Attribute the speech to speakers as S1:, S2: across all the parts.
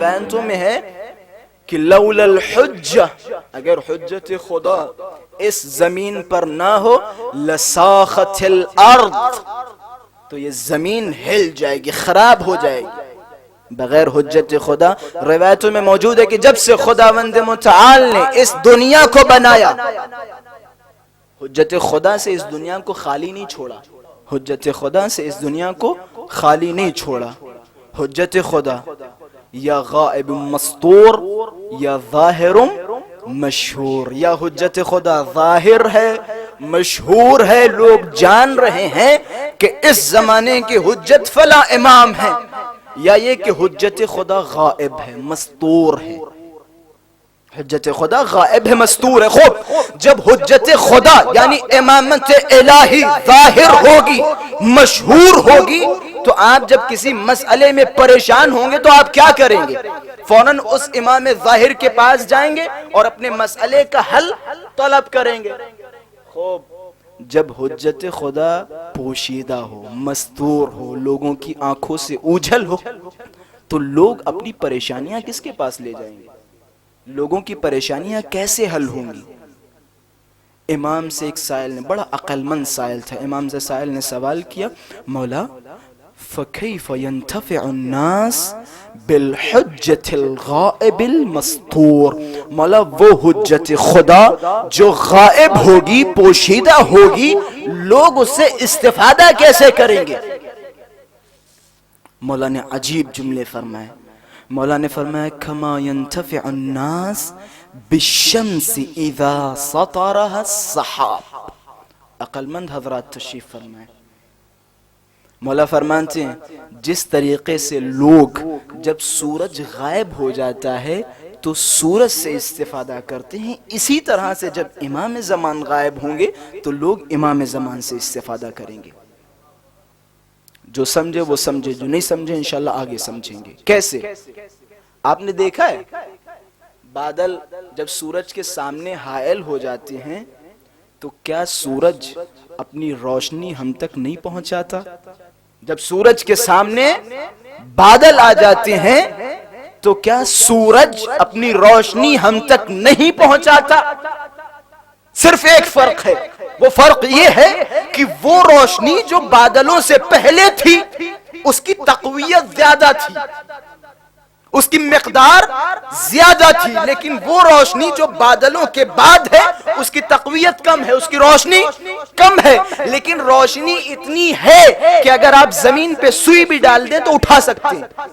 S1: روایتوں میں ہے کہ لولا الحجہ، اگر حجت خدا اس زمین پر نہ ہو لساخت الارض، تو یہ زمین ہل جائے گی، خراب ہو جائے گی بغیر حجت خدا۔ روایتوں میں موجود ہے کہ جب سے خداوند متعال نے اس دنیا کو بنایا، حجت خدا سے اس دنیا کو خالی نہیں چھوڑا، حجت خدا سے اس دنیا کو خالی نہیں چھوڑا۔ حجت خدا یا غائب مستور یا ظاہر مشہور، یا حجت خدا ظاہر ہے، مشہور ہے، لوگ جان رہے ہیں کہ اس زمانے کی حجت فلاں امام ہے، یا یہ کہ حجت خدا غائب ہے، مستور ہے۔ حجت خدا غائب ہے، مستور ہے۔ خوب، جب حجت خدا یعنی امامت الہی ظاہر ہوگی، مشہور ہوگی، تو آپ جب کسی مسئلے میں پریشان ہوں گے تو آپ کیا کریں گے؟ فوراً اس امام ظاہر کے پاس جائیں گے اور اپنے مسئلے کا حل طلب کریں گے۔ خوب، جب حجت خدا پوشیدہ ہو، مستور ہو، لوگوں کی آنکھوں سے اوجھل ہو، تو لوگ اپنی پریشانیاں کس کے پاس لے جائیں گے؟ لوگوں کی پریشانیاں کیسے حل ہوں گی؟ امام سے ایک سائل نے، بڑا عقل مند سائل تھا، امام سے سائل نے سوال کیا، مولا فَكَيْفَ يَنْتَفِعُ النَّاسِ بِالْحُجَّةِ الْغَائِبِ الْمَسْطُورِ، مولا وہ حجت خدا جو غائب ہوگی، پوشیدہ ہوگی، لوگ اس سے استفادہ کیسے کریں گے؟ مولا نے عجیب جملے فرمائے، مولا نے فرمایا کما ينتفع الناس بالشمس اذا سطرها السحاب۔ عقل مند حضرات تشریف فرمائے، مولا فرماتے ہیں جس طریقے سے لوگ جب سورج غائب ہو جاتا ہے تو سورج سے استفادہ کرتے ہیں، اسی طرح سے جب امام زمان غائب ہوں گے تو لوگ امام زمان سے استفادہ کریں گے۔ جو سمجھے وہ سمجھے، جو نہیں سمجھے انشاءاللہ آگے سمجھیں گے۔ کیسے؟ آپ نے دیکھا ہے بادل جب سورج کے سامنے حائل ہو جاتے ہیں تو کیا سورج اپنی روشنی ہم تک نہیں پہنچاتا؟ جب سورج کے سامنے بادل آ جاتے ہیں تو کیا سورج اپنی روشنی ہم تک نہیں پہنچاتا؟ صرف ایک فرق ہے، وہ فرق یہ ہے کہ وہ روشنی جو بادلوں سے پہلے تھی اس کی تقویت زیادہ تھی، اس کی مقدار زیادہ تھی، لیکن وہ روشنی جو بادلوں کے بعد ہے اس کی تقویت کم ہے، اس کی روشنی کم ہے، لیکن روشنی اتنی ہے کہ اگر آپ زمین پہ سوئی بھی ڈال دیں تو اٹھا سکتے ہیں،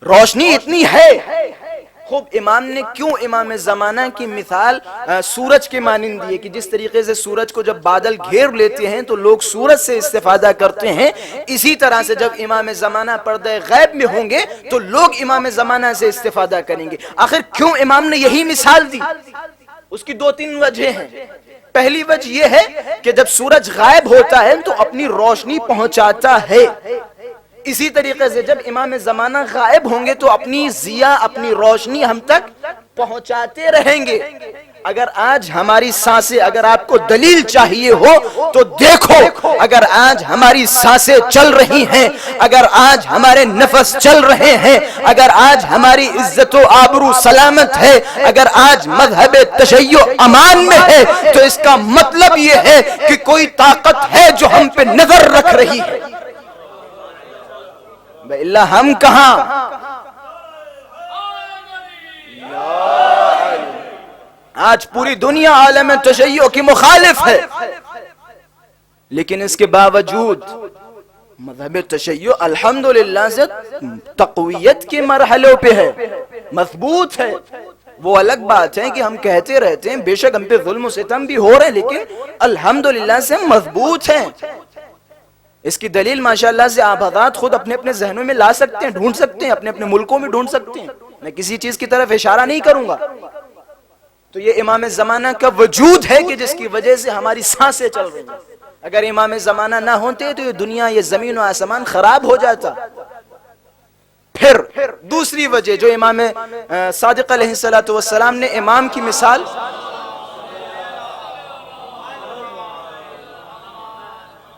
S1: روشنی اتنی ہے۔ خوب، امام نے کیوں امام زمانہ کی مثال سورج کے مانند دی ہے کہ جس طریقے سے سورج کو جب بادل گھیر لیتے ہیں تو لوگ سورج سے استفادہ کرتے ہیں، اسی طرح سے جب امام زمانہ پردہ غیب میں ہوں گے تو لوگ امام زمانہ سے استفادہ کریں گے۔ آخر کیوں امام نے یہی مثال دی؟ اس کی دو تین وجہ ہیں۔ پہلی وجہ یہ ہے کہ جب سورج غائب ہوتا ہے تو اپنی روشنی پہنچاتا ہے، اسی طریقے سے جب امام زمانہ غائب ہوں گے تو اپنی ضیاء، اپنی روشنی ہم تک پہنچاتے رہیں گے۔ اگر آج ہماری سانسیں، اگر آپ کو دلیل چاہیے ہو تو دیکھو، اگر آج ہماری سانسیں چل رہی ہیں، اگر آج ہمارے نفس چل رہے ہیں، اگر آج ہماری عزت و آبرو سلامت ہے، اگر آج مذہب تشیع امان میں ہے تو اس کا مطلب یہ ہے کہ کوئی طاقت ہے جو ہم پہ نظر رکھ رہی ہے، اللہ ہم کہاں؟ آج پوری دنیا عالم تشیع کی مخالف ہے، لیکن اس کے باوجود مذہب تشیع الحمدللہ سے تقویت کے مرحلوں پہ ہے، مضبوط ہے۔ وہ الگ بات ہے کہ ہم کہتے رہتے ہیں بے شک ہم پہ ظلم و ستم بھی ہو رہے ہیں، لیکن الحمدللہ سے مضبوط ہیں۔ اس کی دلیل ماشاءاللہ سے آپ حضرات خود اپنے اپنے ذہنوں میں لا سکتے ہیں، ڈھونڈ سکتے ہیں، اپنے اپنے ملکوں میں ڈھونڈ سکتے ہیں، میں کسی چیز کی طرف اشارہ نہیں کروں گا۔ تو یہ امام زمانہ کا وجود ہے کہ جس کی وجہ سے ہماری سانسیں چل رہی ہیں، اگر امام زمانہ نہ ہوتے تو یہ دنیا، یہ زمین و آسمان خراب ہو جاتا۔ پھر دوسری وجہ جو امام صادق علیہ السلام نے امام کی مثال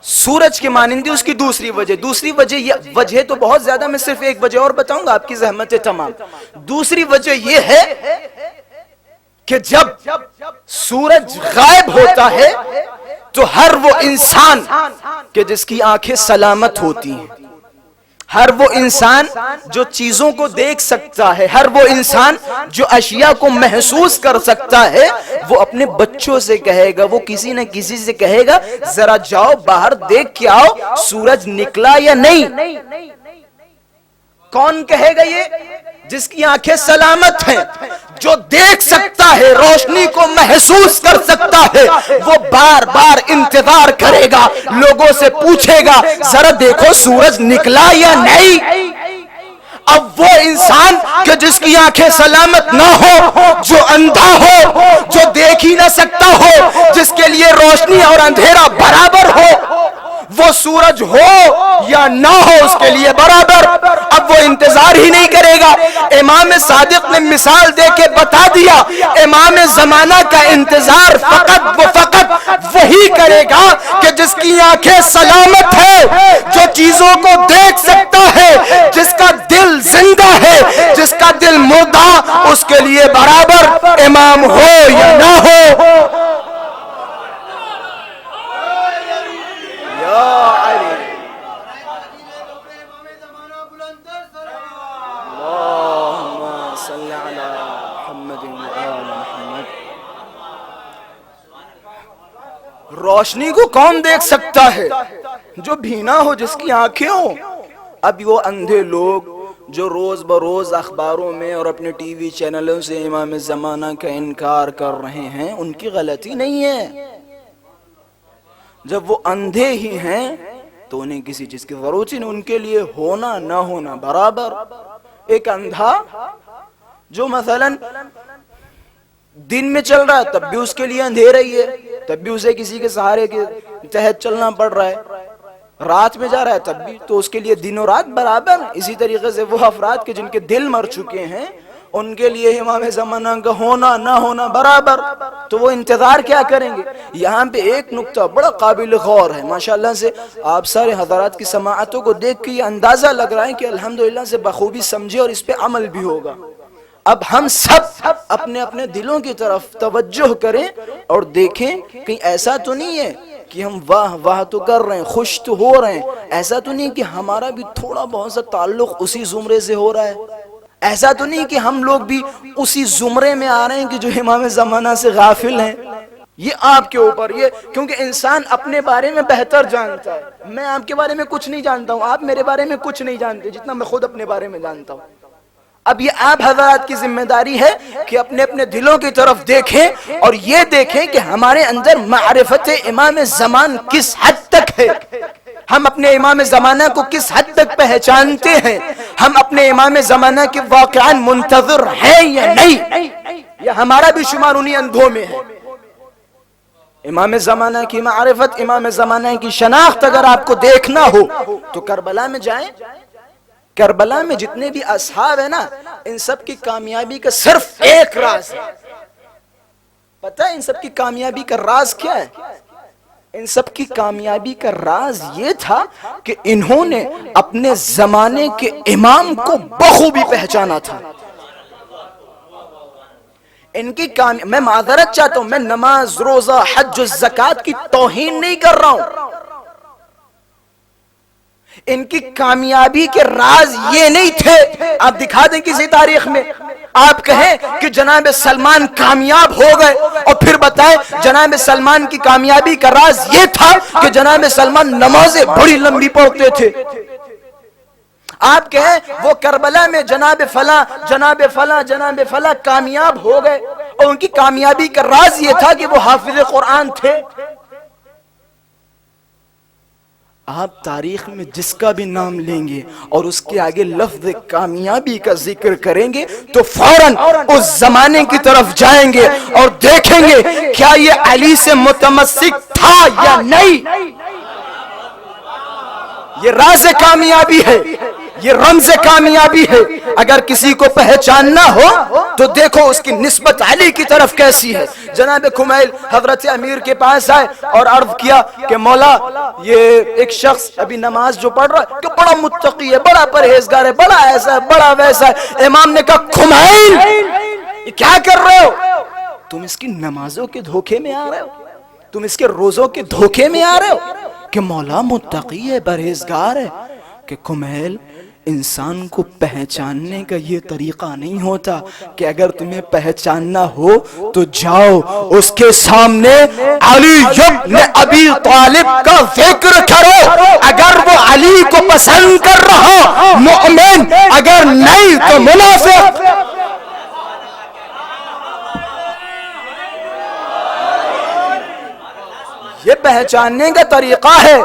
S1: سورج کے مانندی اس کی دوسری وجہ یہ وجہ تو بہت زیادہ، میں صرف ایک وجہ اور بتاؤں گا، آپ کی زحمت ہے تمام. دوسری وجہ یہ ہے کہ جب سورج غائب ہوتا ہے تو ہر وہ انسان کہ جس کی آنکھیں سلامت ہوتی ہیں، ہر وہ انسان جو چیزوں کو دیکھ سکتا ہے، ہر وہ انسان جو اشیاء کو محسوس کر سکتا ہے، وہ اپنے بچوں سے کہے گا، وہ کسی نہ کسی سے کہے گا ذرا جاؤ باہر دیکھ کے آؤ سورج نکلا یا نہیں. کون کہے گا یہ؟ جس کی آنکھیں سلامت ہیں، جو دیکھ سکتا ہے، روشنی کو محسوس کر سکتا ہے، وہ بار بار انتظار کرے گا، لوگوں سے پوچھے گا ذرا دیکھو سورج نکلا یا نہیں. اب وہ انسان کہ جس کی آنکھیں سلامت نہ ہو، جو اندھا ہو، جو دیکھ ہی نہ سکتا ہو، جس کے لیے روشنی اور اندھیرا برابر ہو، وہ سورج ہو یا نہ ہو اس کے لیے برابر، اب وہ انتظار ہی نہیں کرے گا. امام صادق نے مثال دے کے بتا دیا، امام زمانہ کا انتظار فقط وہی کرے گا کہ جس کی آنکھیں سلامت ہے، جو چیزوں کو دیکھ سکتا ہے، جس کا دل زندہ ہے، جس کا دل مردہ، اس کے لیے برابر امام ہو یا نہ ہو. روشنی کو کون دیکھ سکتا ہے؟ جو بھینا ہو، جس کی آنکھیں ہو. اب وہ اندھے لوگ جو روز بروز اخباروں میں اور اپنے ٹی وی چینلوں سے امام زمانہ کا انکار کر رہے ہیں، ان کی غلطی نہیں ہے. جب وہ اندھے ہی ہیں تو انہیں کسی چیز کی ضرورت ہی نہیں، ان کے لیے ہونا نہ ہونا برابر. ایک اندھا جو مثلا دن میں چل رہا ہے تب بھی اس کے لیے اندھیرا ہی ہے، تب بھی اسے کسی کے سہارے کے تحت چلنا پڑ رہا ہے. رات میں جا رہا ہے تب بھی تو اس کے لیے دن و رات برابر. اسی طریقے سے وہ افراد کے جن کے دل مر چکے ہیں، ان کے لیے امام زمانہ کا ہونا نہ ہونا برابر. تو وہ انتظار کیا کریں گے؟ یہاں پہ ایک نکتہ بڑا قابل غور ہے. ماشاءاللہ سے آپ سارے حضرات کی سماعتوں کو دیکھ کے یہ اندازہ لگ رہا ہے کہ الحمدللہ سے بخوبی سمجھے اور اس پہ عمل بھی ہوگا. اب ہم سب اپنے اپنے دلوں کی طرف توجہ کریں اور دیکھیں کہیں ایسا تو نہیں ہے کہ ہم واہ واہ تو کر رہے ہیں، خوش تو ہو رہے ہیں، ایسا تو نہیں کہ ہمارا بھی تھوڑا بہت سا تعلق اسی زمرے سے ہو رہا ہے، ایسا تو نہیں کہ ہم لوگ بھی اسی زمرے میں آ رہے ہیں کہ جو امام زمانہ سے غافل ہیں. یہ آپ کے اوپر، یہ کیونکہ انسان اپنے بارے میں بہتر جانتا ہے. میں آپ کے بارے میں کچھ نہیں جانتا ہوں، آپ میرے بارے میں کچھ نہیں جانتے جتنا میں خود اپنے بارے میں جانتا ہوں. اب یہ آپ حضرات کی ذمہ داری ہے کہ اپنے اپنے دلوں کی طرف دیکھیں اور یہ دیکھیں کہ ہمارے اندر معرفت امام زمان کس حد تک ہے، ہم اپنے امام زمانہ کو کس حد تک پہچانتے ہیں، ہم اپنے امام زمانہ کے واقعاً منتظر ہیں یا نہیں. یہ ہمارا بھی شمار انہی اندھوں میں ہے. امام زمانہ کی معرفت، امام زمانہ کی شناخت اگر آپ کو دیکھنا ہو تو کربلا میں جائیں. کربلا میں جتنے بھی اصحاب ہیں نا، ان سب کی کامیابی کا صرف ایک راز ہے. پتہ ہے ان سب کی کامیابی کا راز کیا ہے؟ ان سب کی کامیابی کا راز یہ تھا کہ انہوں نے اپنے زمانے کے امام کو بخوبی پہچانا تھا. ان کی میں معذرت چاہتا ہوں، میں نماز، روزہ، حج و زکوٰۃ کی توہین نہیں کر رہا ہوں. ان کی کامیابی کے راز یہ نہیں تھے آپ دکھا دیں کسی تاریخ میں، آپ کہیں کہ جناب سلمان کامیاب ہو گئے اور پھر بتائیں جناب سلمان کی کامیابی کا راز یہ تھا کہ جناب سلمان نمازیں بڑی لمبی پڑھتے تھے. آپ کہیں وہ کربلا میں جناب فلاں جناب فلاں جناب فلاں کامیاب ہو گئے اور ان کی کامیابی کا راز یہ تھا کہ وہ حافظ قرآن تھے. آپ تاریخ میں جس کا بھی نام لیں گے اور اس کے آگے لفظ کامیابی کا ذکر کریں گے تو فوراً اس زمانے کی طرف جائیں گے اور دیکھیں گے کیا یہ علی سے متمسک تھا یا نہیں. یہ راز کامیابی ہے. یہ رمز کامیابی ہے. اگر کسی کو پہچاننا ہو تو دیکھو اس کی نسبت علی کی طرف کیسی ہے. جناب کمیل حضرت امیر کے پاس آئے اور عرض کیا کہ مولا یہ ایک شخص ابھی نماز جو پڑھ رہا ہے کہ بڑا متقی ہے, بڑا پرہیزگار ہے, بڑا ایسا ہے, بڑا ویسا ہے. امام نے کہا کمیل یہ کیا کر رہے ہو؟ تم اس کی نمازوں کے دھوکے میں آ رہے ہو, تم اس کے روزوں کے دھوکے میں آ رہے ہو کہ مولا متقی ہے, پرہیزگار ہے. کہ کمیل انسان کو پہچاننے کا یہ طریقہ نہیں ہوتا کہ اگر تمہیں پہچاننا ہو تو جاؤ اس کے سامنے علی ابن ابی طالب کا ذکر کرو. اگر وہ علی کو پسند کر رہا مومن, اگر نہیں تو منافق. یہ پہچاننے کا طریقہ ہے.